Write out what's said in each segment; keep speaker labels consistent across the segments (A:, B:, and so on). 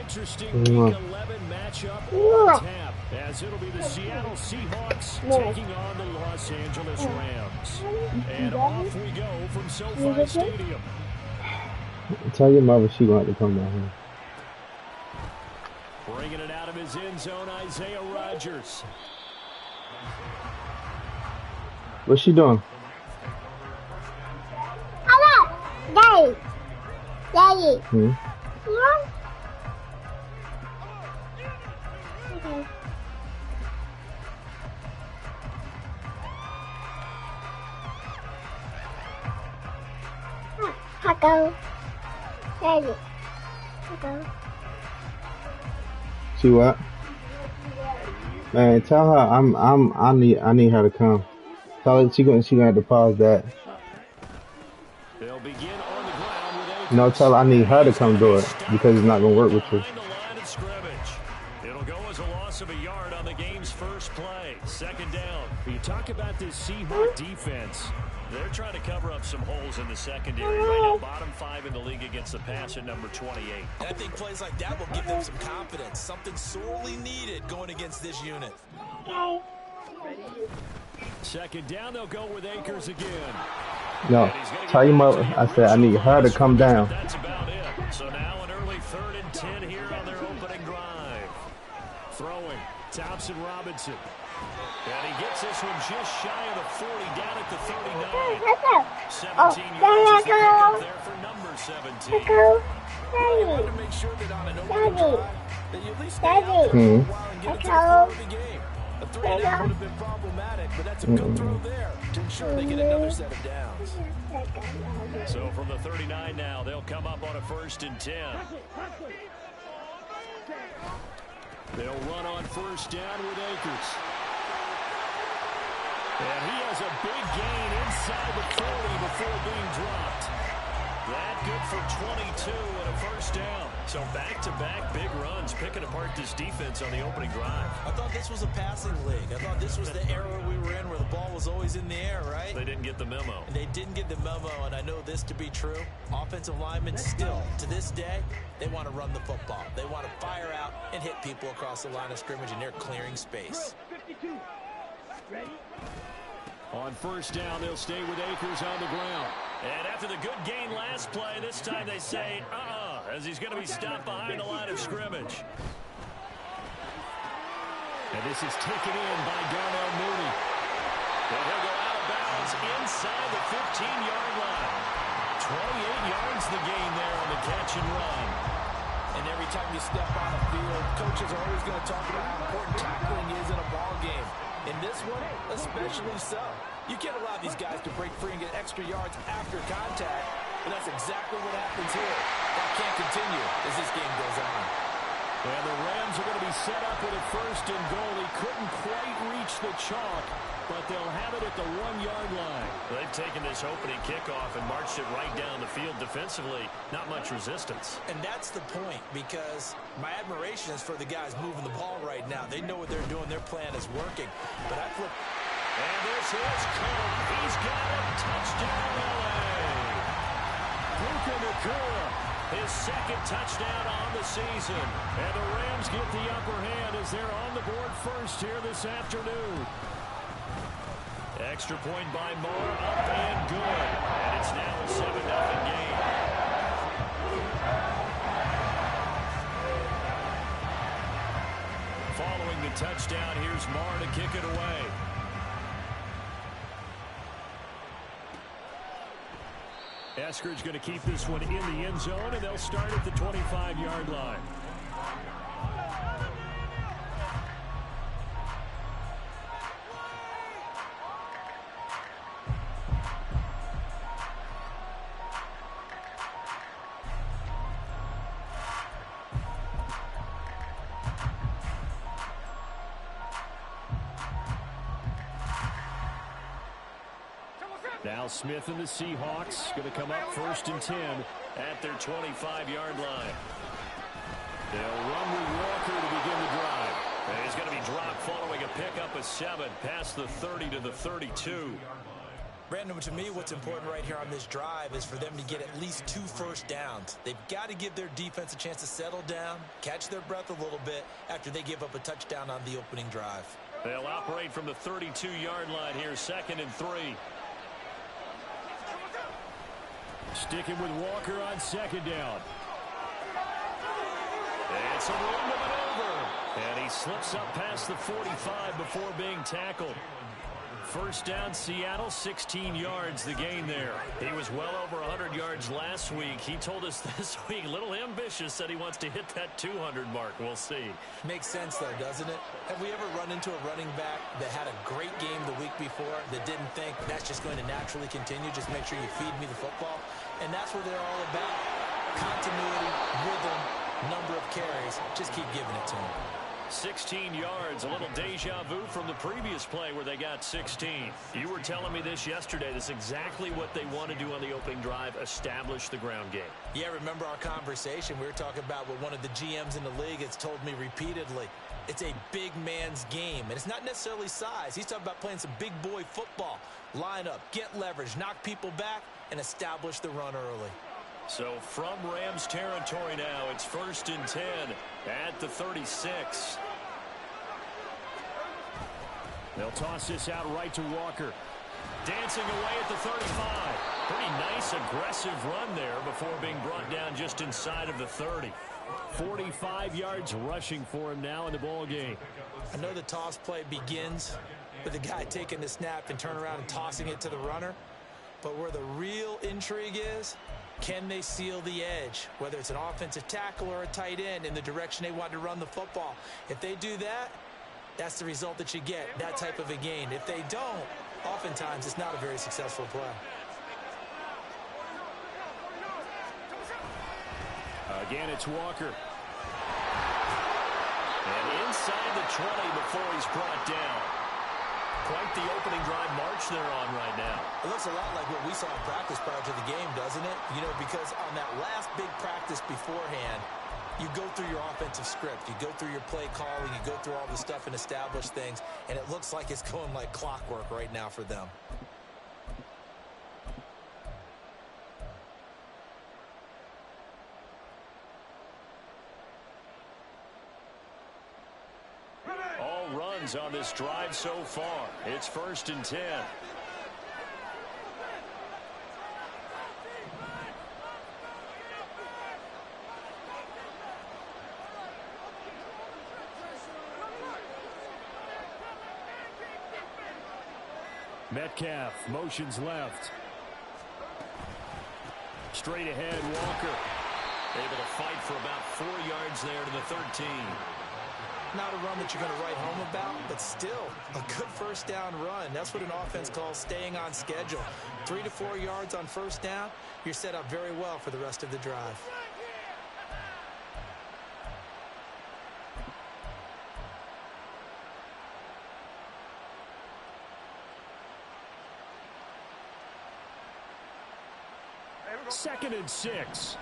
A: interesting Week 11 matchup on tap, as it'll be the Seattle Seahawks taking on the Los Angeles Rams. And off we go from SoFi Stadium.
B: Tell your mother she wanted to come down here.
A: Bringing it out of his end zone, Isaiah Rodgers.
B: What's she doing?
C: Hello, Daddy. Daddy.
B: Hmm?
C: Yeah. Okay. Taco. Daddy. Taco.
B: See what? Man, tell her I need her to come. Tell her she gonna have to pause that.
A: They'll begin on the ground with Akers.
B: No, tell her I need her to come do it because it's not gonna work with you.
A: It'll go as a loss of a yard on the game's first play. Second down. You talk about this Seahawks defense. They're trying to cover up some holes in the secondary. Right now, bottom 5 in the league against the pass at number 28.
D: And I think plays like that will give them some confidence. Something sorely needed going against this unit.
A: Second down, they'll go with Akers again.
B: No, tell your mother I said I need her to come down.
A: That's about it. So now an early 3rd and 10 here on their opening drive. Throwing, Thompson Robinson. And he gets this one just shy of the 40, down at the 39. 17 yards there for number 17.
D: You want to make sure that on an opening drive, that you at least stay out there for a while and get into the flow of the game. A 3 and out would have been problematic, but that's a good throw there to ensure they get another set of downs.
A: So from the 39 now, they'll come up on a 1st and 10. They'll run on 1st down with Akers. And he has a big gain inside the 40 before being dropped. That good for 22 and a 1st down. So back-to-back big runs, picking apart this defense on the opening drive.
D: I thought this was a passing league. I thought this was the era we were in where the ball was always in the air, right?
A: They didn't get the memo.
D: And they didn't get the memo, and I know this to be true. Offensive linemen still, to this day, they want to run the football. They want to fire out and hit people across the line of scrimmage, and they're clearing space.
A: On 1st down, they'll stay with Akers on the ground. And after the good gain last play, this time they say, as he's going to be stopped behind the line of scrimmage. And this is taken in by Darnell Mooney. And he'll go out of bounds inside the 15-yard line. 28 yards the gain there on the catch and run.
D: And every time you step on the field, coaches are always going to talk about how important tackling is in a ball game. In this one, especially so. You can't allow these guys to break free and get extra yards after contact, and that's exactly what happens here. That can't continue as this game goes on.
A: And the Rams are going to be set up with a 1st and goal. He couldn't quite reach the chalk, but they'll have it at the 1-yard line. They've taken this opening kickoff and marched it right down the field defensively. Not much resistance.
D: And that's the point, because my admiration is for the guys moving the ball right now. They know what they're doing. Their plan is working. But I flip.
A: And this is Cook. He's got a touchdown, L.A. Puka Nacua, his 2nd touchdown on the season. And the Rams get the upper hand as they're on the board first here this afternoon. Extra point by Moore, up and good. And it's now a 7-0 game. Following the touchdown, here's Moore to kick it away. Eskridge going to keep this one in the end zone, and they'll start at the 25-yard line. Now Smith and the Seahawks going to come up 1st and 10 at their 25-yard line. They'll run with Walker to begin the drive. And he's going to be dropped following a pickup of 7 past the 30 to the 32.
D: Brandon, to me, what's important right here on this drive is for them to get at least 2 first downs. They've got to give their defense a chance to settle down, catch their breath a little bit after they give up a touchdown on the opening drive.
A: They'll operate from the 32-yard line here, 2nd and 3. Sticking with Walker on 2nd down. It's a run to maneuver. And he slips up past the 45 before being tackled. First down, Seattle, 16 yards, the gain there. He was well over 100 yards last week. He told us this week, a little ambitious, said he wants to hit that 200 mark. We'll see.
D: Makes sense, though, doesn't it? Have we ever run into a running back that had a great game the week before that didn't think that's just going to naturally continue? Just make sure you feed me the football. And that's what they're all about. Continuity, rhythm, number of carries. Just keep giving it to him.
A: 16 yards, a little deja vu from the previous play where they got 16. You were telling me this yesterday. This is exactly what they want to do on the opening drive, establish the ground game.
D: Yeah, remember our conversation? We were talking about what one of the GMs in the league has told me repeatedly. It's a big man's game, and it's not necessarily size. He's talking about playing some big boy football. Line up, get leverage, knock people back, and establish the run early.
A: So from Rams territory now, it's 1st and 10 at the 36. They'll toss this out right to Walker. Dancing away at the 35. Pretty nice, aggressive run there before being brought down just inside of the 30. 45 yards rushing for him now in the ball game.
D: I know the toss play begins with the guy taking the snap and turn around and tossing it to the runner. But where the real intrigue is, can they seal the edge, whether it's an offensive tackle or a tight end, in the direction they want to run the football? If they do that, that's the result that you get, that type of a gain. If they don't, oftentimes it's not a very successful play.
A: Again, it's Walker. And inside the 20 before he's brought down. Quite the opening drive march they're on right now.
D: It looks a lot like what we saw in practice prior to the game, doesn't it? You know, because on that last big practice beforehand, you go through your offensive script. You go through your play calling. You go through all the stuff and establish things. And it looks like it's going like clockwork right now for them.
A: All runs on this drive so far. It's 1st and 10. Metcalf motions left. Straight ahead, Walker. Able to fight for about 4 yards there to the 13.
D: Not a run that you're going to write home about, but still a good first down run. That's what an offense calls staying on schedule. 3 to 4 yards on first down, you're set up very well for the rest of the drive.
A: Second and 6.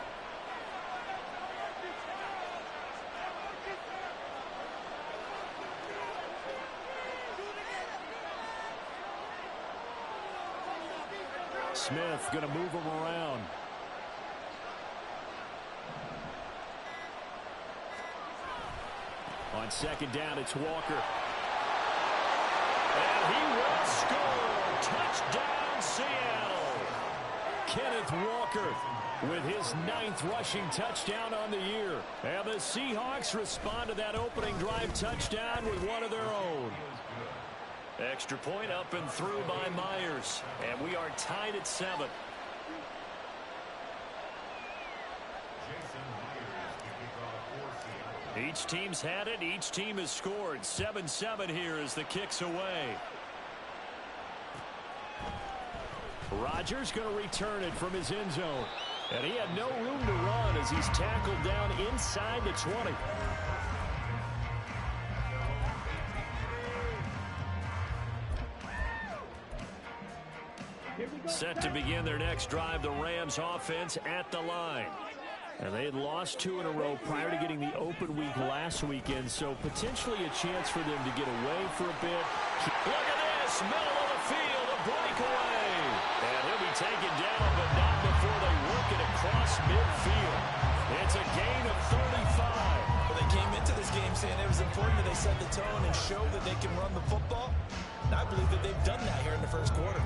A: Smith going to move him around. On 2nd down, it's Walker. And he will score. Touchdown, Seattle. Kenneth Walker with his 9th rushing touchdown on the year. And the Seahawks respond to that opening drive touchdown with one of their own. Extra point up and through by Myers. And we are tied at 7. Each team's had it. Each team has scored. 7-7 here as the kick's away. Rodgers going to return it from his end zone. And he had no room to run as he's tackled down inside the 20. Set to begin their next drive, the Rams offense at the line. And they had lost 2 in a row prior to getting the open week last weekend, so potentially a chance for them to get away for a bit. Look at this, middle of the field, a breakaway. down, but not before they work it across midfield. It's a gain of 35.
D: Well, they came into this game saying it was important that they set the tone and show that they can run the football. And I believe that they've done that here in the first quarter.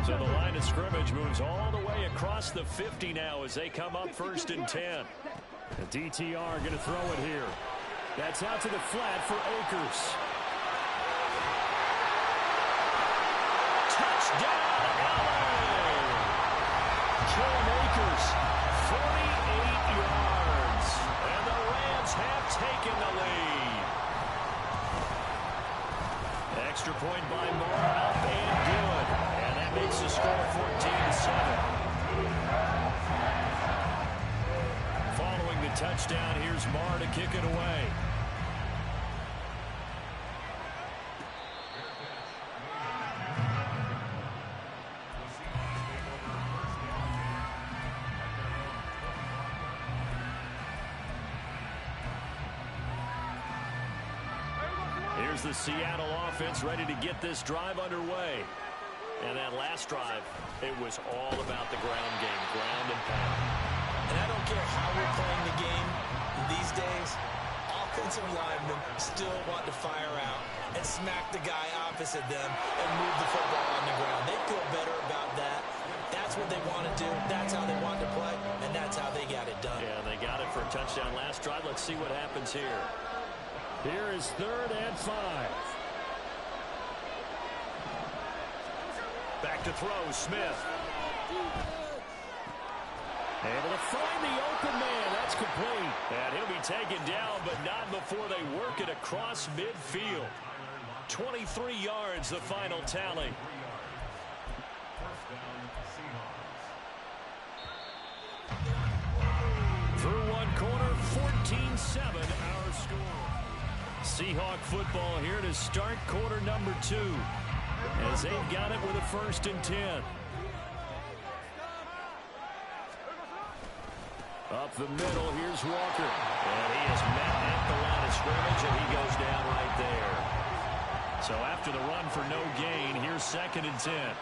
A: So the line of scrimmage moves all the way across the 50 now as they come up 1st and 10. The DTR going to throw it here. That's out to the flat for Akers. Touchdown, LA! Killing Akers, 48 yards. And the Rams have taken the lead. Extra point by Moore, up and good. And that makes the score 14-7. Following the touchdown, here's Marr to kick it away. Here's the Seattle offense ready to get this drive underway. And that last drive, it was all about the ground game, ground and pound.
D: And I don't care how we're playing the game these days, offensive linemen still want to fire out and smack the guy opposite them and move the football on the ground. They feel better about that. That's what they want to do. That's how they want to play, and that's how they got it done.
A: Yeah, they got it for a touchdown last drive. Let's see what happens here. Here is 3rd and 5. Back to throw, Smith. Able to find the open man. That's complete. And he'll be taken down, but not before they work it across midfield. 23 yards, the final tally. Through one quarter, 14-7 our score. Seahawk football here to start quarter number 2. As they've got it with a 1st and 10. Up the middle, here's Walker. And he is met at the line of scrimmage, and he goes down right there. So after the run for no gain, here's 2nd and 10.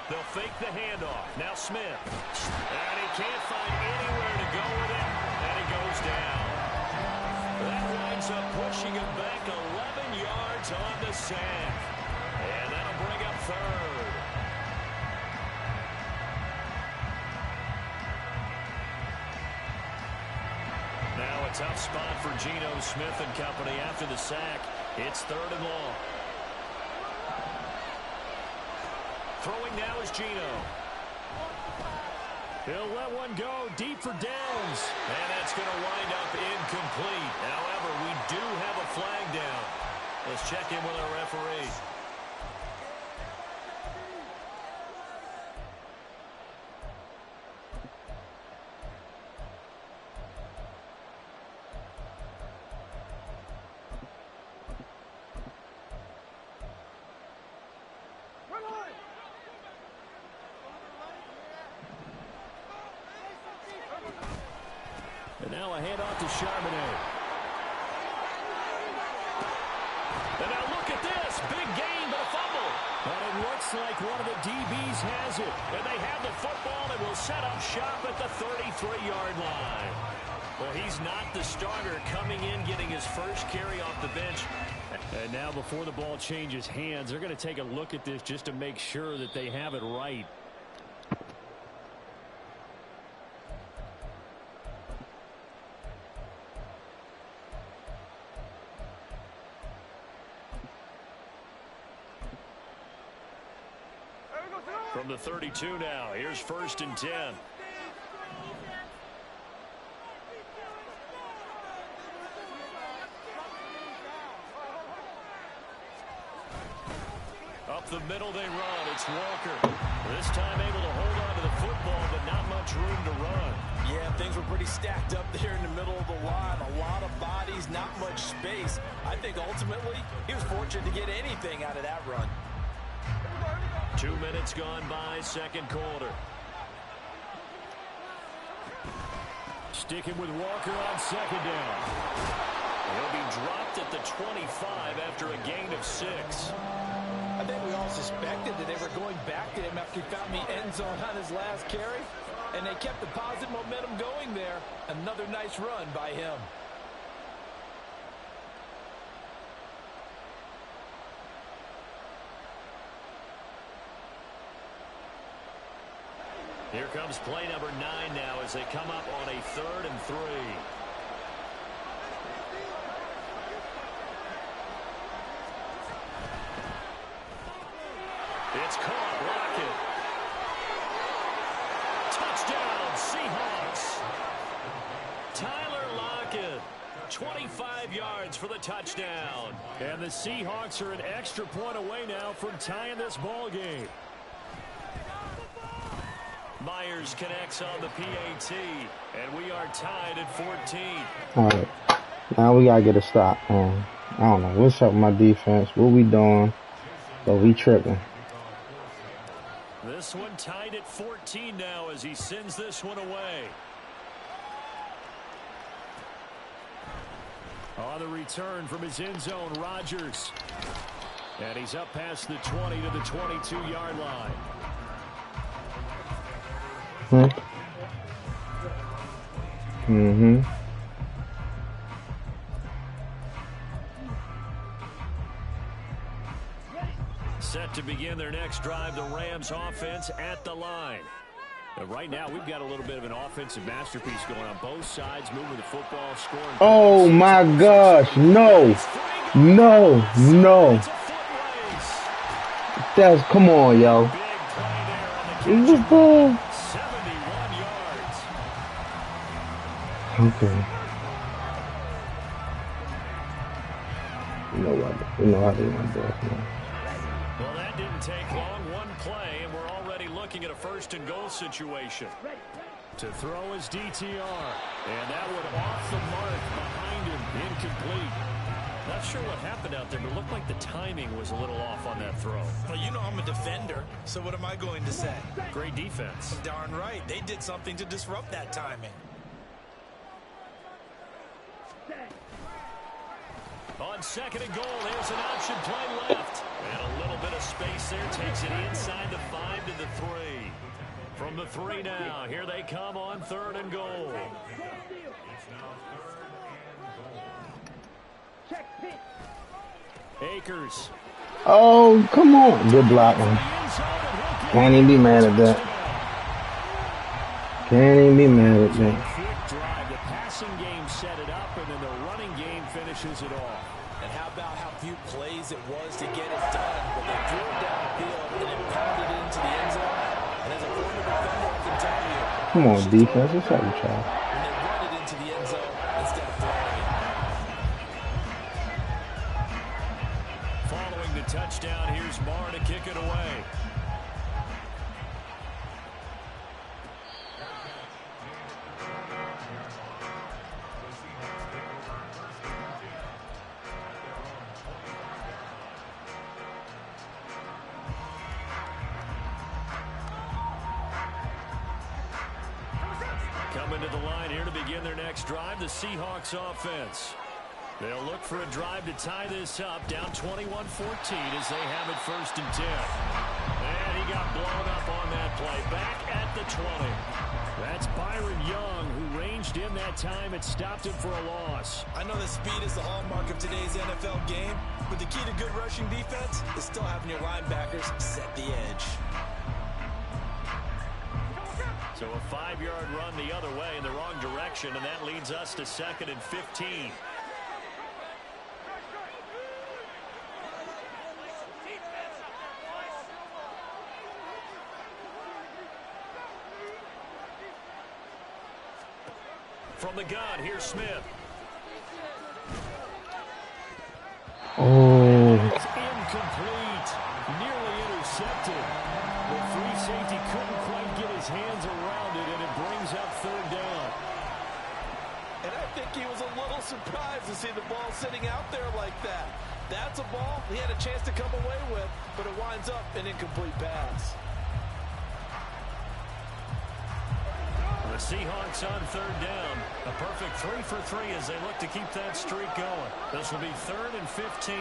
A: They'll fake the handoff. Now Smith. And he can't find anywhere to go with it, and he goes down. That winds up pushing him back 11 yards on the sack. And that'll bring up 3rd. Now a tough spot for Geno Smith and company after the sack. It's 3rd and long. Throwing now is Geno. He'll let one go deep for downs. And that's going to wind up incomplete. However, we do have a flag down. Let's check in with our referee. And now a handoff to Charbonnet. And now look at this. Big gain, but a fumble. And it looks like one of the DBs has it. And they have the football and will set up shop at the 33-yard line. Well, he's not the starter coming in, getting his first carry off the bench. And now before the ball changes hands, they're going to take a look at this just to make sure that they have it right. From the 32 now, here's 1st and 10. Up the middle they run. It's Walker. This time able to hold on to the football, but not much room to run.
D: Yeah, things were pretty stacked up there in the middle of the line. A lot of bodies, not much space. I think ultimately he was fortunate to get anything out of that run.
A: 2 minutes gone by, second quarter. Sticking with Walker on second down. He'll be dropped at the 25 after a gain of 6.
D: I think we all suspected that they were going back to him after he found the end zone on his last carry. And they kept the positive momentum going there. Another nice run by him.
A: Here comes play number 9 now as they come up on a 3rd and 3. It's caught. Lockett. Touchdown, Seahawks. Tyler Lockett, 25 yards for the touchdown. And the Seahawks are an extra point away now from tying this ball game. Myers connects on the PAT, and we are tied at 14.
B: All right. Now we got to get a stop, man. I don't know. What's up with my defense? What we doing? But we tripping.
A: This one tied at 14 now as he sends this one away. On the return from his end zone, Rodgers. And he's up past the 20 to the 22-yard line.
B: Mm-hmm.
A: Set to begin their next drive, the Rams offense at the line. And right now, we've got a little bit of an offensive masterpiece going on both sides, moving the football, scoring.
B: Oh, my gosh. No. No. No. That's, come on, yo.
A: Big play there on the catch. 71 yards.
B: Okay. You know what? You know how they want to do it.
A: Well, that didn't take long. One play, and we're already looking at a 1st and goal situation. To throw his DTR. And that one off the mark behind him. Incomplete. Not sure what happened out there, but it looked like the timing was a little off on that throw.
D: Well, you know I'm a defender, so what am I going to say?
A: Great defense.
D: Darn right. They did something to disrupt that timing.
A: On 2nd and goal, there's an option play left. And a little bit of space there takes it inside the 5 to the 3. From the 3 now, here they come on 3rd and goal. Akers.
B: Oh, come on. Good block, man. Can't even be mad at that. Can't even be mad at that.
A: Quick drive. The passing game set it up, and then the running game finishes it off.
D: And how about how few plays it was to get it done? But they drilled downfield and then pounded it into the end zone. And as a former defender, I can tell you.
B: Come on, defense. What's up, child?
D: And they run it into the end zone instead of throwing it.
A: Following the touchdown, here's Marr to kick it away. Coming to the line here to begin their next drive, the Seahawks offense. They'll look for a drive to tie this up, down 21-14 as they have it 1st and 10. And he got blown up on that play, back at the 20. That's Byron Young, who ranged in that time and stopped him for a loss.
D: I know that speed is the hallmark of today's NFL game, but the key to good rushing defense is still having your linebackers set the edge.
A: So a 5-yard run the other way in the wrong direction, and that leads us to 2nd and 15. From the gun, here's Smith.
B: Oh.
A: It's incomplete. Nearly intercepted. The free safety couldn't quite get his hands around it, and it brings up 3rd down.
D: And I think he was a little surprised to see the ball sitting out there like that. That's a ball he had a chance to come away with, but it winds up an incomplete pass.
A: The Seahawks on third down. A perfect 3 for 3 as they look to keep that streak going. This will be 3rd and 15.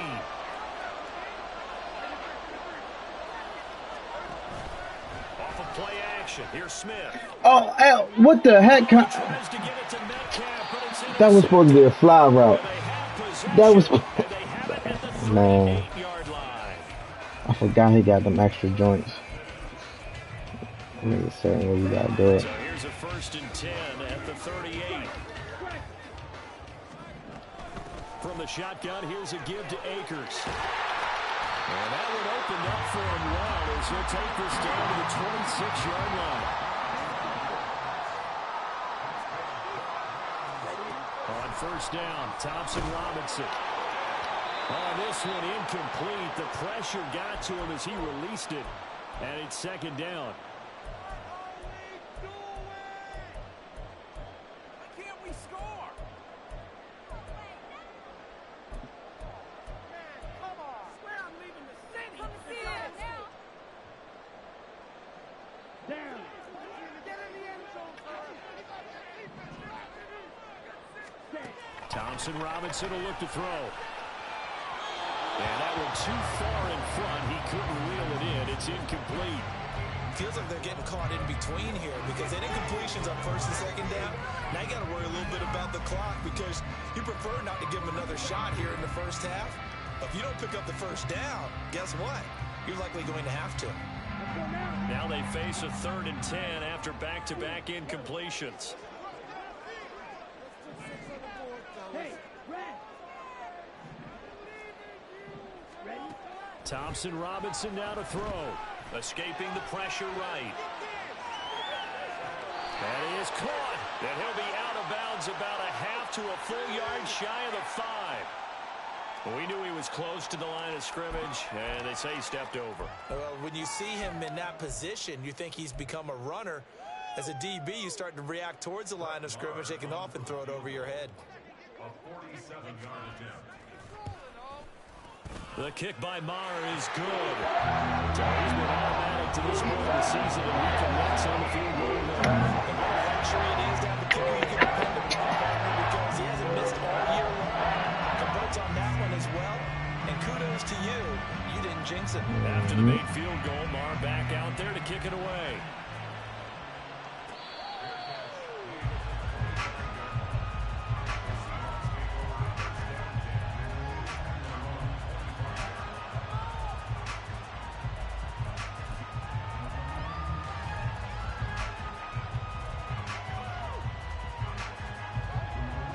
A: Off of play action. Here's Smith.
B: Oh, Al, what the heck?
A: Tries to get it to Metcalf, but it's
B: That was supposed to be a fly route. That was... Man. I forgot he got them extra joints. Nigga saying what you gotta do it.
A: So here's a 1st and 10 at the 38. From the shotgun, here's a give to Akers. And that one opened up for him well as he'll take this down to the 26-yard line. On 1st down, Thompson Robinson. On this one, incomplete. The pressure got to him as he released it. And it's 2nd down. Thompson Robinson will look to throw. And that one too far in front. He couldn't reel it in. It's incomplete.
D: Feels like they're getting caught in between here because that incompletion's on 1st and 2nd down. Now you got to worry a little bit about the clock because you prefer not to give them another shot here in the 1st half. But if you don't pick up the 1st down, guess what? You're likely going to have to.
A: Now they face a 3rd and 10 after back-to-back incompletions. Thompson Robinson now to throw. Escaping the pressure right. And he is caught. And he'll be out of bounds about a half to a full yard shy of the 5. We knew he was close to the line of scrimmage, and they say he stepped over.
D: When you see him in that position, you think he's become a runner. As a DB, you start to react towards the line of scrimmage. They can often throw it over your head.
A: A 47-yard attempt. The kick by Maher is good. So he's been automatic to this point of the season, and he connects on the field goal.
D: And what a luxury it is to have a kicker you can depend upon, because he hasn't missed all year long. Converts on that one as well. And kudos to you. You didn't jinx it.
A: After the made field goal, Maher back out there to kick it away.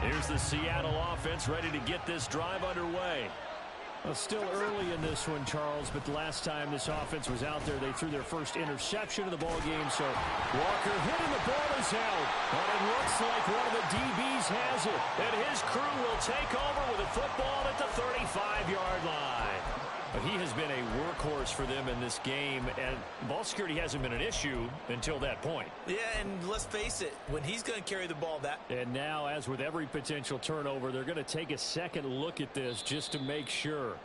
A: Here's the Seattle offense ready to get this drive underway. Well, still early in this one, Charles, but the last time this offense was out there, they threw their first interception of the ball game. So Walker hitting the ball is out. And it looks like one of the DBs has it. And his crew will take over with a football at the 35-yard line. But he has been a workhorse for them in this game, and ball security hasn't been an issue until that point.
D: Yeah, and let's face it, when he's going to carry the ball that...
A: And now, as with every potential turnover, they're going to take a second look at this just to make sure.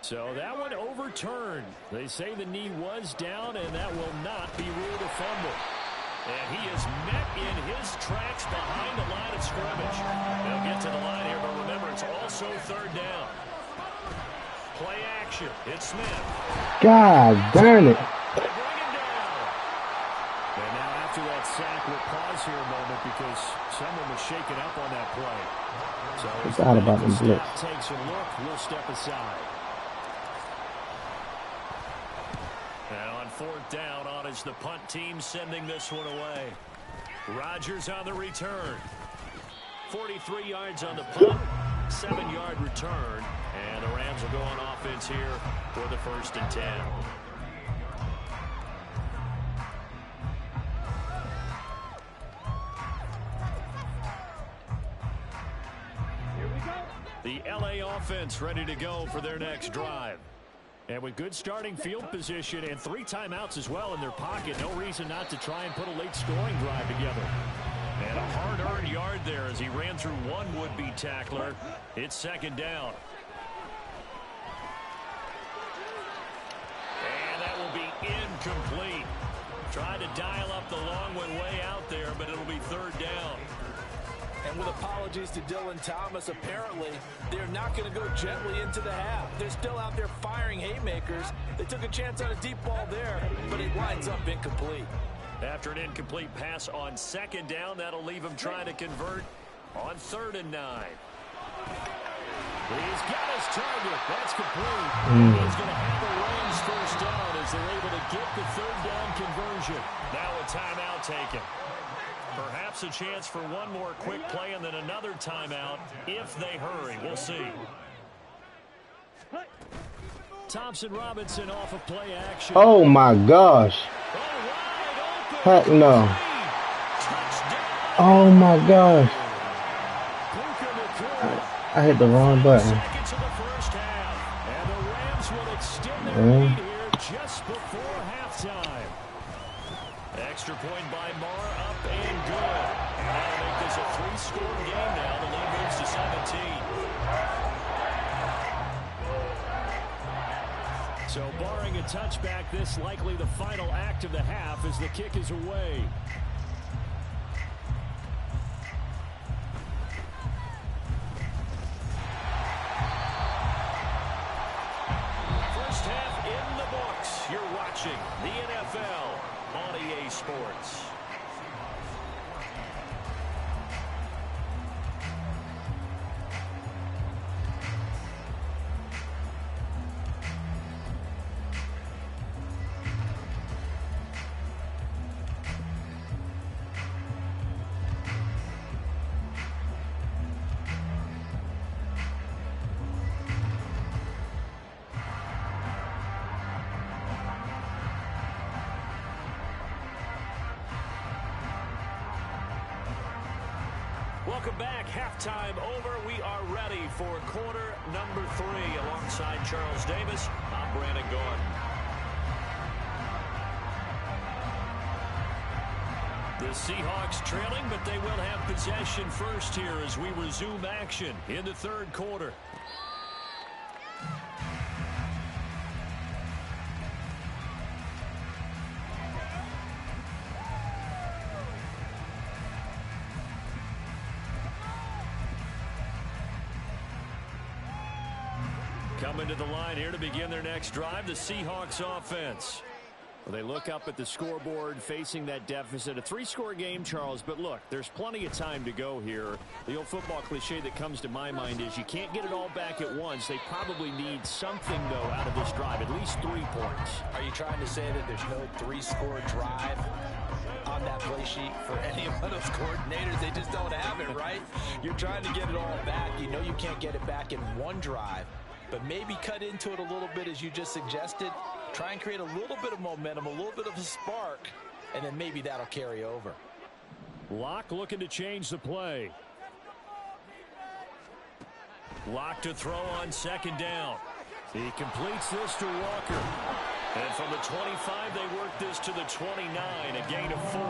A: So that one overturned. They say the knee was down, and that will not be ruled a fumble. And he is met in his tracks behind the line of scrimmage. They'll get to the line here, but remember, it's also 3rd down. Play action. It's Smith.
B: God darn it.
A: They bring him down. And now after that sack, we'll pause here a moment because someone was shaken up on that play. So
B: Forgot about the blitz.
A: Takes a look. We'll step aside. Now on 4th down, on is the punt team sending this one away. Rodgers on the return. 43 yards on the punt, 7-yard return, and the Rams will go on offense here for the 1st and 10. The LA offense ready to go for their next drive. And with good starting field position and 3 timeouts as well in their pocket, no reason not to try and put a late scoring drive together. And a hard-earned yard there as he ran through one would-be tackler. It's 2nd down. And that will be incomplete. Tried to dial up the long one way out there, but it'll be 3rd down.
D: And with apologies to Dylan Thomas, apparently they're not going to go gently into the half. They're still out there firing haymakers. They took a chance on a deep ball there, but it winds up incomplete.
A: After an incomplete pass on 2nd down, that'll leave him trying to convert on 3rd and 9. He's got his target. That's complete. He's going to have the Rams 1st down as they're able to get the 3rd down conversion. Now a timeout taken. Perhaps a chance for one more quick play and then another timeout if they hurry. We'll see. Thompson Robinson off of play action.
B: Oh my gosh. Heck no. Oh my gosh. I hit the wrong button.
A: Seconds of the first half. And the Rams will extend their lead here just before halftime. Extra point by Marr, up and good. And that'll make this a 3-score game now. The lead moves to 17. So barring a touchback, this likely the final act of the half as the kick is away. First half in the books. You're watching the NFL on EA Sports. Welcome back. Halftime over. We are ready for quarter number 3. Alongside Charles Davis, I'm Brandon Gordon. The Seahawks trailing, but they will have possession first here as we resume action in the 3rd quarter. Coming to the line here to begin their next drive, the Seahawks offense. Well, they look up at the scoreboard facing that deficit. A 3-score game, Charles, but look, there's plenty of time to go here. The old football cliche that comes to my mind is you can't get it all back at once. They probably need something, though, out of this drive, at least 3 points.
D: Are you trying to say that there's no 3-score drive on that play sheet for any of those coordinators? They just don't have it, right? You're trying to get it all back. You know you can't get it back in one drive, but maybe cut into it a little bit as you just suggested. Try and create a little bit of momentum, a little bit of a spark, and then maybe that'll carry over.
A: Locke looking to change the play. Locke to throw on 2nd down. He completes this to Walker. And from the 25, they work this to the 29, a gain of 4.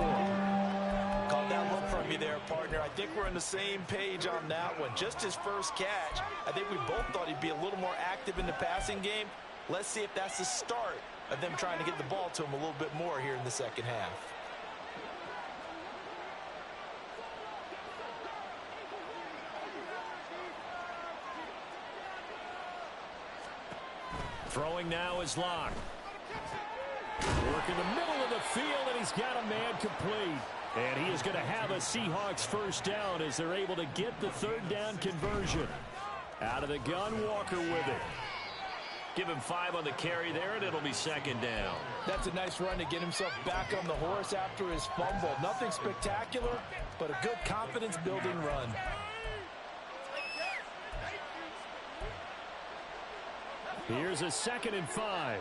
D: Caught that look from you there, partner. I think we're on the same page on that one. Just his first catch. I think we both thought he'd be a little more active in the passing game. Let's see if that's the start of them trying to get the ball to him a little bit more here in the 2nd half.
A: Throwing now is Locke. Work in the middle of the field, and he's got a man complete. And he is going to have a Seahawks 1st down as they're able to get the 3rd down conversion. Out of the gun, Walker with it. Give him 5 on the carry there, and it'll be 2nd down.
D: That's a nice run to get himself back on the horse after his fumble. Nothing spectacular, but a good confidence-building run.
A: Here's a 2nd and 5.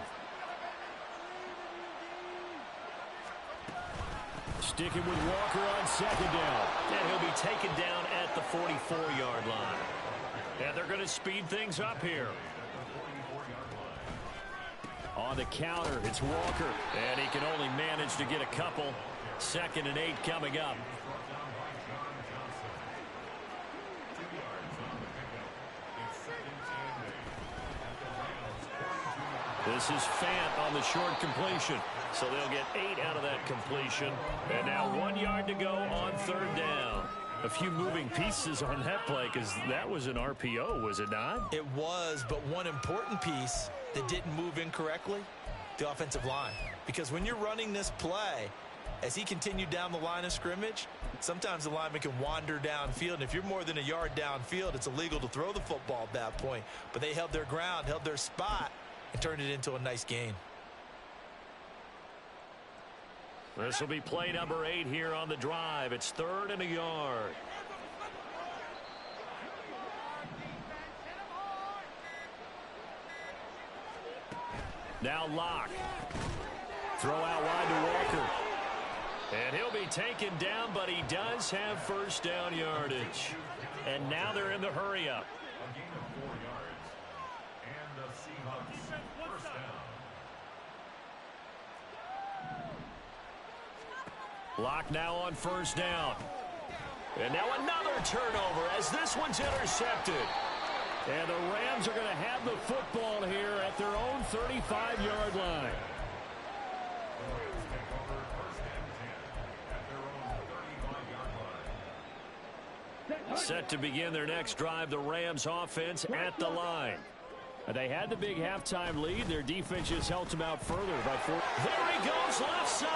A: Sticking with Walker on 2nd down. And he'll be taken down at the 44-yard line. And they're going to speed things up here. on the counter. It's Walker, and he can only manage to get a couple. 2nd and 8 coming up. This is Fant on the short completion. So they'll get 8 out of that completion. And now 1 yard to go on 3rd down. A few moving pieces on that play because that was an RPO, was it not?
D: It was, but one important piece that didn't move incorrectly, the offensive line. Because when you're running this play, as he continued down the line of scrimmage, sometimes the lineman can wander downfield. And if you're more than a yard downfield, it's illegal to throw the football at that point. But they held their ground, held their spot, and turned it into a nice gain.
A: This will be play number 8 here on the drive. It's 3rd and a yard. Now Locke. Throw out wide to Walker. And he'll be taken down, but he does have 1st down yardage. And now they're in the hurry-up. Locke now on 1st down. And now another turnover as this one's intercepted. And the Rams are going to have the football here at their own 35-yard line. Set to begin their next drive, the Rams offense at the line. They had the big halftime lead. Their defense just helped them out further by 4. There he goes, left side.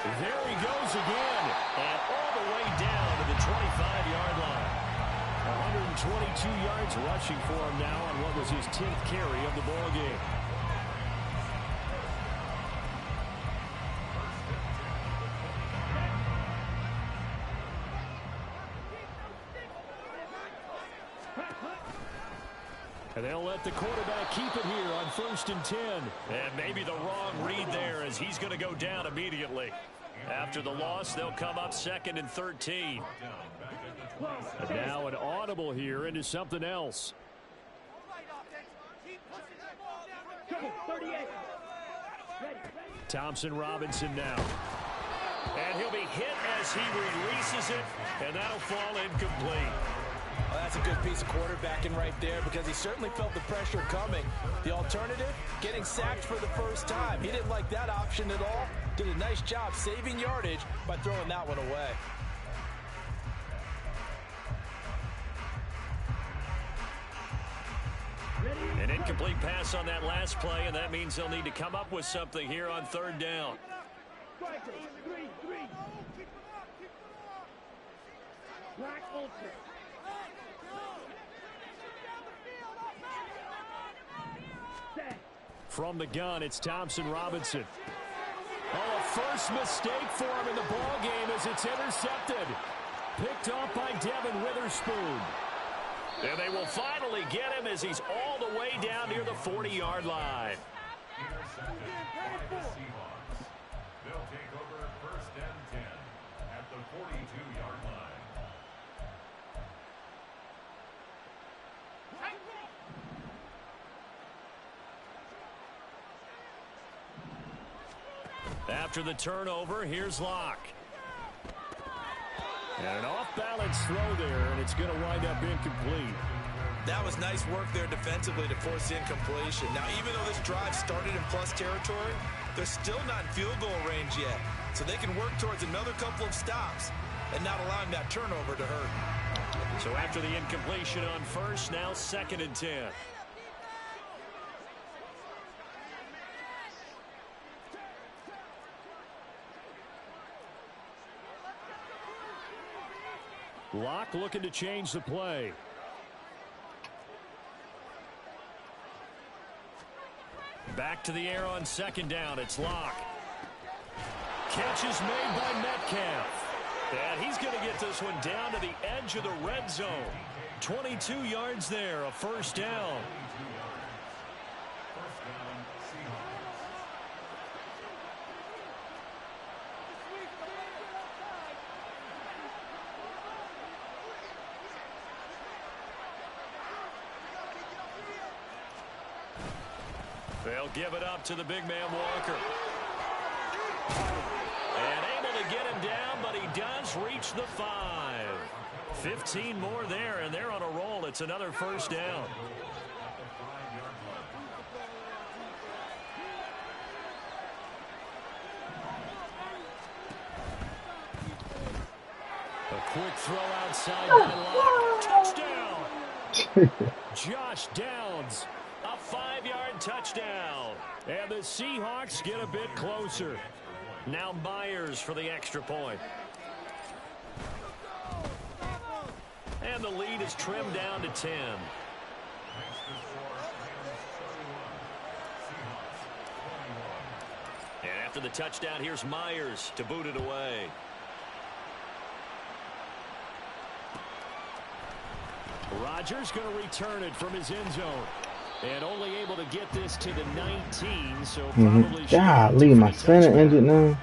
A: There he goes again, and all the way down to the 25-yard line. 122 yards rushing for him now on what was his 10th carry of the ball game. And they'll let the quarterback keep it here on 1st and 10. And maybe the wrong read there as he's going to go down immediately. After the loss, they'll come up 2nd and 13. And now an audible here into something else. Thompson Robinson now. And he'll be hit as he releases it, and that'll fall incomplete.
D: Well, that's a good piece of quarterbacking right there because he certainly felt the pressure coming. The alternative, getting sacked for the first time. He didn't like that option at all. Did a nice job saving yardage by throwing that one away.
A: An incomplete pass on that last play, and that means they'll need to come up with something here on 3rd down. From the gun, it's Thompson Robinson. Oh, a first mistake for him in the ball game as it's intercepted. Picked off by Devin Witherspoon. And they will finally get him as he's all the way down near the 40-yard line.
E: They'll take over 1st and 10 at the 42-yard line.
A: After the turnover, here's Locke. And an off-balance throw there, and it's going to wind up incomplete.
D: That was nice work there defensively to force incompletion. Now, even though this drive started in plus territory, they're still not in field goal range yet. So they can work towards another couple of stops and not allowing that turnover to hurt.
A: So after the incompletion on 1st, now 2nd and 10. Locke looking to change the play. Back to the air on 2nd down. It's Locke. Catch is made by Metcalf. And he's going to get this one down to the edge of the red zone. 22 yards there, a 1st down. They'll give it up to the big man Walker. And able to get him down, but he does reach the 5. 15 more there, and they're on a roll. It's another first down. A quick throw outside by Locke. Touchdown! Josh Downs, a 5-yard touchdown. And the Seahawks get a bit closer. Now Myers for the extra point. And the lead is trimmed down to 10. And after the touchdown, here's Myers to boot it away. Rodgers going to return it from his end zone. And only able to get this to the 19, so probably...
B: Golly, my center injured now.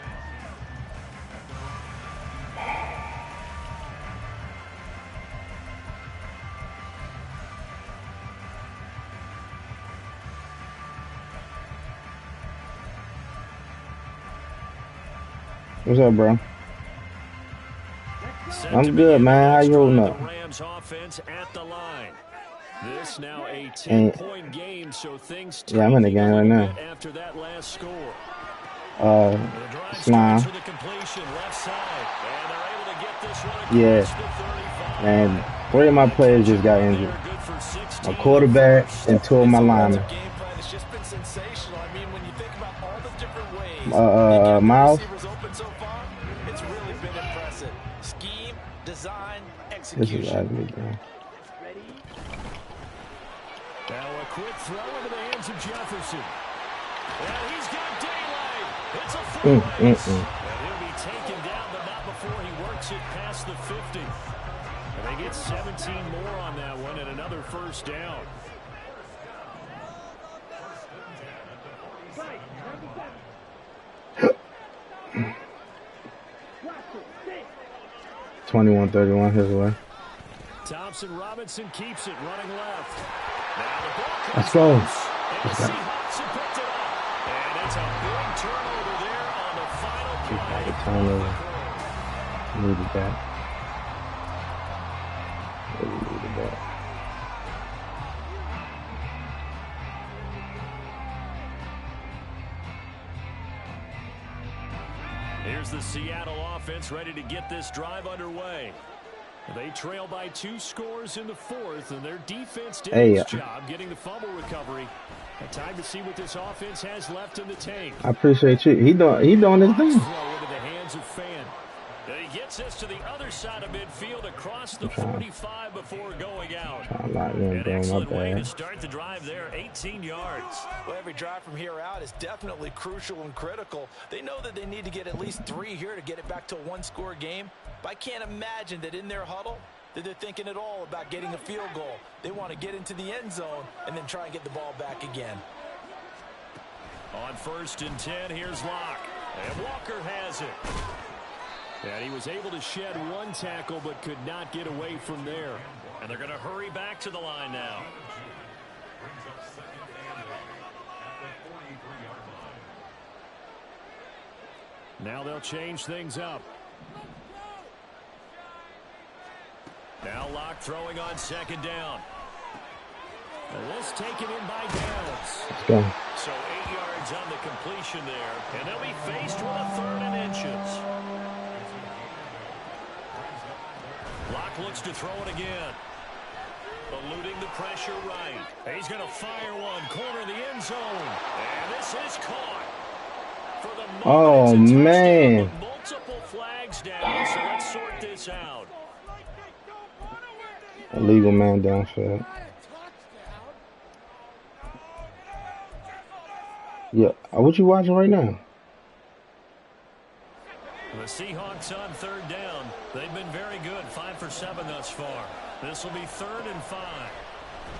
B: What's up, bro? I'm good, man. How you holding up?
A: Rams offense at the line. This now a 10-point game, so things
B: I'm in the game right now.
A: After that last score.
B: Slime. Yeah. And 3 of my players just got injured. My quarterback and 2 of my linemen. Miles. This is ugly, bro.
A: Now a quick throw into the hands of Jefferson. And he's got daylight. It's a full race. And he'll be taken down, but not before he works it past the 50. And they get 17 more on that one and another first down.
B: (21-31) his way.
A: Thompson Robinson keeps it running left. Now the ball comes
B: Let's go.
A: And the Seahawks have picked it up. And it's a big turnover there on the final play.
B: Turnover. Needed that. Really needed that.
A: Here's the Seattle offense ready to get this drive underway. They trail by 2 scores in the 4th, and their defense did its job getting the fumble recovery. A time to see what this offense has left in the tank.
B: I appreciate you. He doing his thing.
A: Throw into the hands of Fan. And he gets this to the other side of midfield across the 45 before going out. An excellent way to start the drive there, 18 yards.
D: Well, every drive from here out is definitely crucial and critical. They know that they need to get at least 3 here to get it back to a 1-score game. But I can't imagine that in their huddle that they're thinking at all about getting a field goal. They want to get into the end zone and then try and get the ball back again.
A: On 1st and 10, here's Locke. And Walker has it. And he was able to shed 1 tackle but could not get away from there. And they're going to hurry back to the line now. Now they'll change things up. Now Locke throwing on 2nd down. And this taken in by Downs.
B: Let's go.
A: So 8 yards on the completion there. And they'll be faced with a 3rd and inches. Locke looks to throw it again. Eluding the pressure right. He's going to fire one. Corner of the end zone. And this is caught. For the moment,
B: man.
A: Multiple flags down. So let's sort this out.
B: Illegal man downfield. Yeah. What you watching right now?
A: The Seahawks on 3rd down. They've been very good. 5 for 7 thus far. This will be 3rd and 5.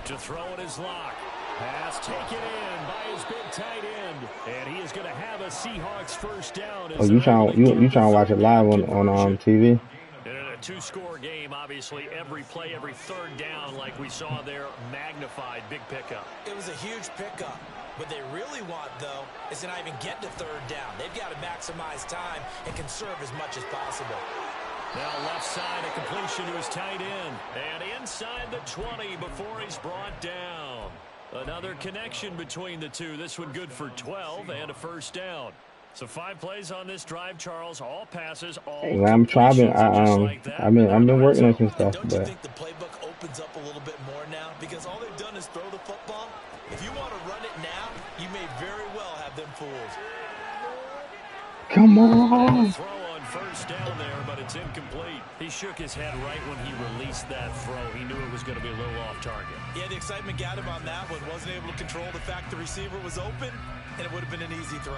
A: To throw it is Locke. Pass taken in by his big tight end. And he is going to have a Seahawks first down.
B: Oh, you trying to watch it live on TV?
A: In an two-score game, obviously every play, every third down, like we saw there, magnified, big pickup.
D: It was a huge pickup. What they really want, though, is to not even get to third down. They've got to maximize time and conserve as much as possible.
A: Now left side, a completion to his tight end. And inside the 20 before he's brought down. Another connection between the two. This one good for 12 and a first down. So 5 plays on this drive, Charles. All passes, all
B: Hey, I'm trying.
A: like
B: I've been working on some stuff,
D: Don't you
B: but
D: think the playbook opens up a little bit more now? Because all they've done is throw the football. If you want to run it now, you may very well have them fooled.
B: come on.
A: Throw on first down there, but it's incomplete. He shook his head right when he released that throw. He knew it was going to be a little off target.
D: Yeah, the excitement got him on that one. Wasn't able to control the fact the receiver was open, and it would have been an easy throw.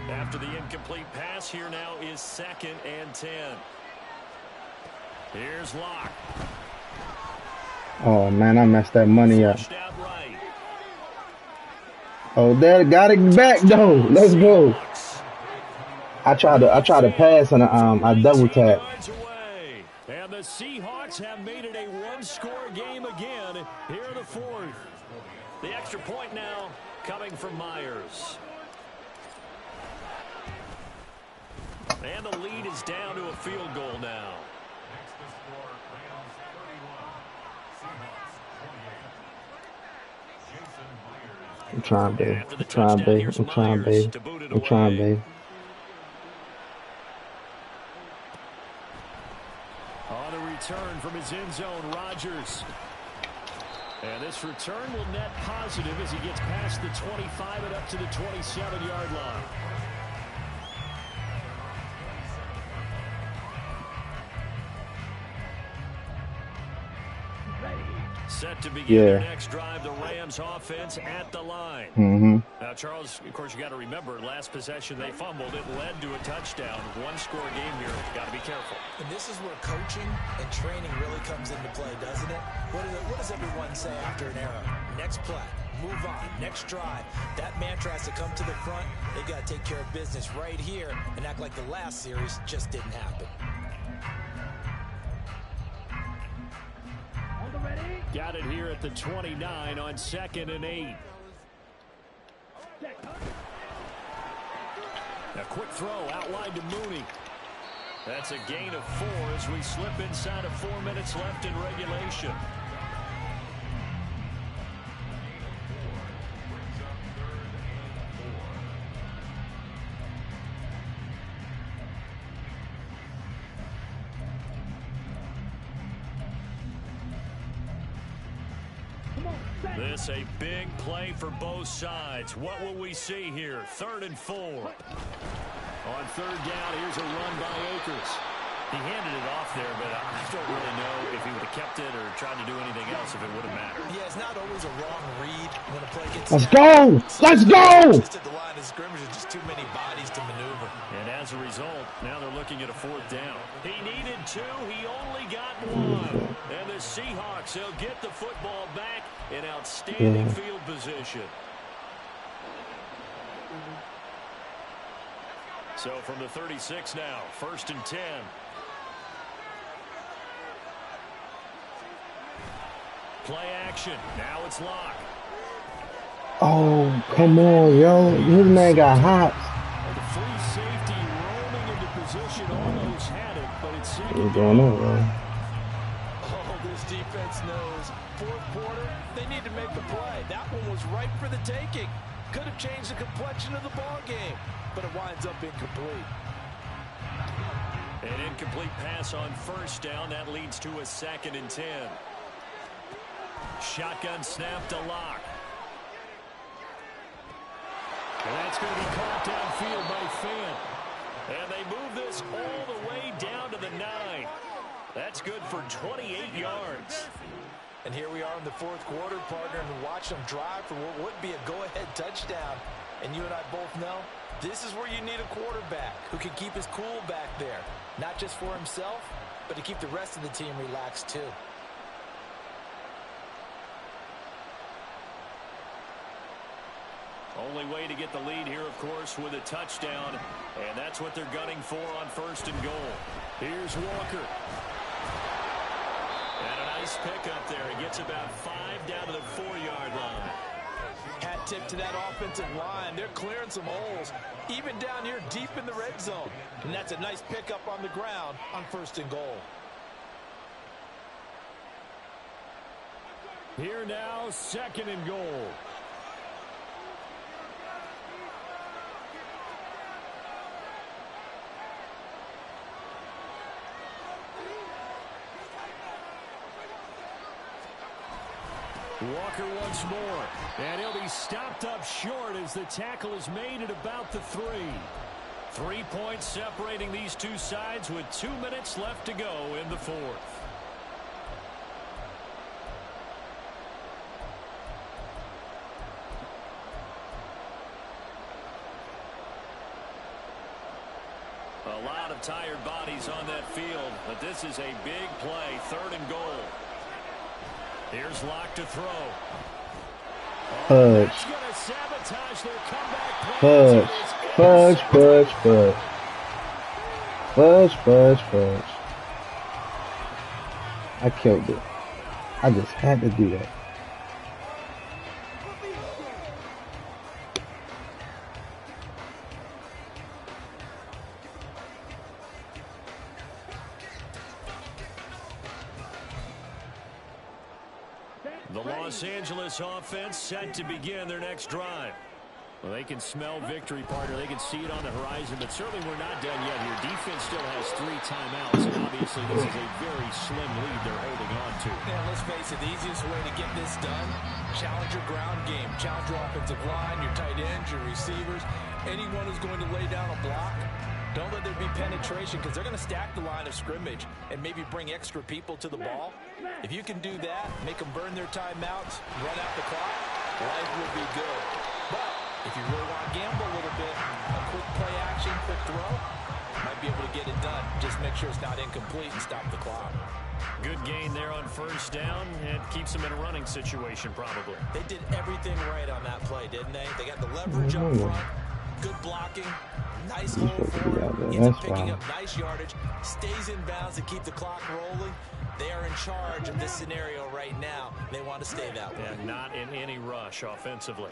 A: After the incomplete pass, here now is 2nd and 10. Here's Locke.
B: Oh man, I messed that money up.
A: Pushed out right.
B: Oh, there, got it back though. Let's go. I tried to pass and I double tap.
A: Yards away. And the Seahawks have made it a one-score game again here in the 4th. The extra point now coming from Myers. And the lead is down to a field goal now.
E: Next to score, Rams 31, Seahawks 28. Jason Myers.
B: I'm trying, babe.
A: After the
B: I'm trying,
A: touchdown,
B: babe.
A: here's
B: I'm trying,
A: Myers
B: babe.
A: to boot it
B: I'm trying,
A: away.
B: babe.
A: On the return from his end zone, Rodgers. And this return will net positive as he gets past the 25 and up to the 27-yard line. Set to begin their next drive, the Rams offense at the line. Now, Charles, of course, you got to remember, last possession they fumbled. It led to a touchdown. One-score game here. Got to be careful.
D: And this is where coaching and training really comes into play, doesn't it? What does everyone say after an error? Next play, move on, next drive. That mantra has to come to the front. They've got to take care of business right here and act like the last series just didn't happen.
A: Got it here at the 29 on 2nd and 8. A quick throw outlined to Mooney. That's a gain of 4 as we slip inside of 4 minutes left in regulation. This a big play for both sides. What will we see here? 3rd and 4. On 3rd down, here's a run by Akers. He handed it off there, but I don't really know if he would have kept it or tried to do anything else if it would have mattered.
D: Yeah, it's not always a wrong read when a play gets
B: Let's go! Let's go!
D: Just at the line of scrimmage, there's just too many bodies to maneuver.
A: And as a result, now they're looking at a 4th down. He needed 2. He only got 1. And the Seahawks, they'll get the football back in outstanding field position. So from the 36 now, 1st and 10. Play action. Now it's Locke.
B: Oh, come on, yo. This man got hops.
A: The free safety roaming into position, almost had it, but it's
B: What's going on, bro?
D: Oh, this defense knows. 4th quarter, they need to make a play. That one was ripe for the taking. Could have changed the complexion of the ball game, but it winds up incomplete.
A: An incomplete pass on 1st down. That leads to a 2nd and 10. Shotgun snap to Locke. And that's going to be caught downfield by Fant. And they move this all the way down to the 9. That's good for 28 yards.
D: And here we are in the 4th quarter, partner, and watch them drive for what would be a go-ahead touchdown. And you and I both know this is where you need a quarterback who can keep his cool back there. Not just for himself, but to keep the rest of the team relaxed too.
A: Only way to get the lead here, of course, with a touchdown. And that's what they're gunning for on 1st and goal. Here's Walker. And a nice pickup there. He gets about 5 down to the 4-yard line.
D: Hat tip to that offensive line. They're clearing some holes, even down here deep in the red zone. And that's a nice pickup on the ground on 1st and goal.
A: Here now, 2nd and goal. Walker once more, and he'll be stopped up short as the tackle is made at about the 3. 3 points separating these two sides with 2 minutes left to go in the 4th. A lot of tired bodies on that field, but this is a big play, 3rd and goal. Here's Locke to throw.
B: Fudge.
A: That's going to sabotage their comeback
B: Fudge.
A: plans.
B: Fudge, fudge, fudge. Fudge, fudge, fudge. I killed it. I just had to do that.
A: The Los Angeles offense set to begin their next drive. Well, they can smell victory, partner. They can see it on the horizon, but certainly we're not done yet here. Defense still has 3 timeouts, and obviously this is a very slim lead they're holding on to.
D: And let's face it, the easiest way to get this done, challenge your ground game. Challenge your offensive line, your tight ends, your receivers. Anyone who's going to lay down a block, don't let there be penetration because they're going to stack the line of scrimmage and maybe bring extra people to the ball. If you can do that, make them burn their timeouts, run out the clock, life will be good. But if you really want to gamble a little bit, a quick play action, quick throw, might be able to get it done. Just make sure it's not incomplete and stop the clock.
A: Good gain there on 1st down. It keeps them in a running situation probably.
D: They did everything right on that play, didn't they? They got the leverage up front, good blocking, nice hole for him, ends up picking up nice yardage, stays in bounds to keep the clock rolling. They are in charge of this scenario right now. They want to stay that way.
A: And not in any rush offensively.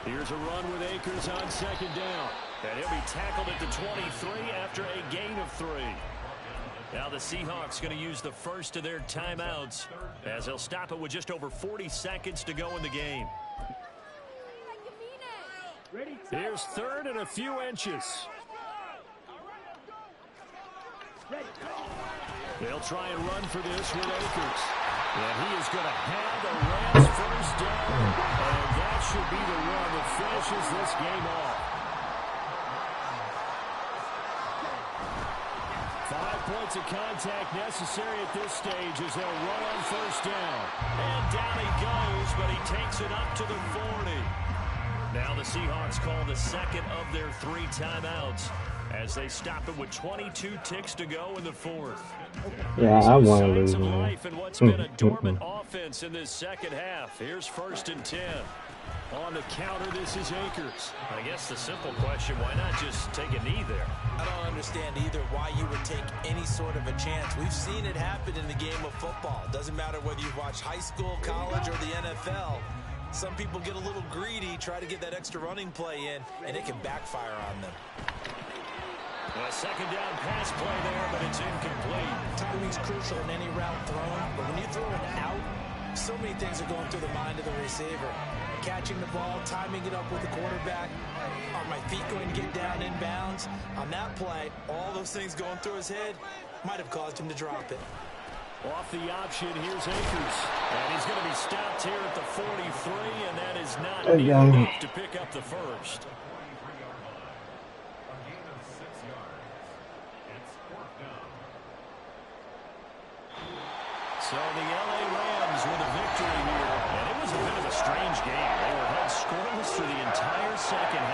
A: Here's a run with Akers on 2nd down. And he'll be tackled at the 23 after a gain of 3. Now the Seahawks going to use the first of their timeouts as they'll stop it with just over 40 seconds to go in the game. Here's 3rd and a few inches. They'll try and run for this with Akers. And he is going to have the Rams 1st down. And that should be the run that finishes this game off. 5 points of contact necessary at this stage as they'll run on 1st down. And down he goes, but he takes it up to the 40. Now the Seahawks call the 2nd of their 3 timeouts as they stop it with 22 ticks to go in the 4th.
B: Yeah, I want to lose.
A: Signs of life in what's been a dormant offense in this 2nd half. Here's 1st and 10. On the counter, this is Akers. I guess the simple question, why not just take a knee there?
D: I don't understand either why you would take any sort of a chance. We've seen it happen in the game of football. Doesn't matter whether you've watched high school, college, or the NFL. Some people get a little greedy, try to get that extra running play in, and it can backfire on them.
A: A 2nd down pass play there, but it's incomplete.
D: Timing's crucial in any route thrown, but when you throw it out, so many things are going through the mind of the receiver. Catching the ball, timing it up with the quarterback. Are my feet going to get down in bounds? On that play, all those things going through his head might have caused him to drop it.
A: Off the option, here's Akers. And he's going to be stopped here at the 43, and that is not near enough to pick up the first. So the LA Rams with a victory here. And it was a bit of a strange game. They were held scoreless for the entire 2nd half.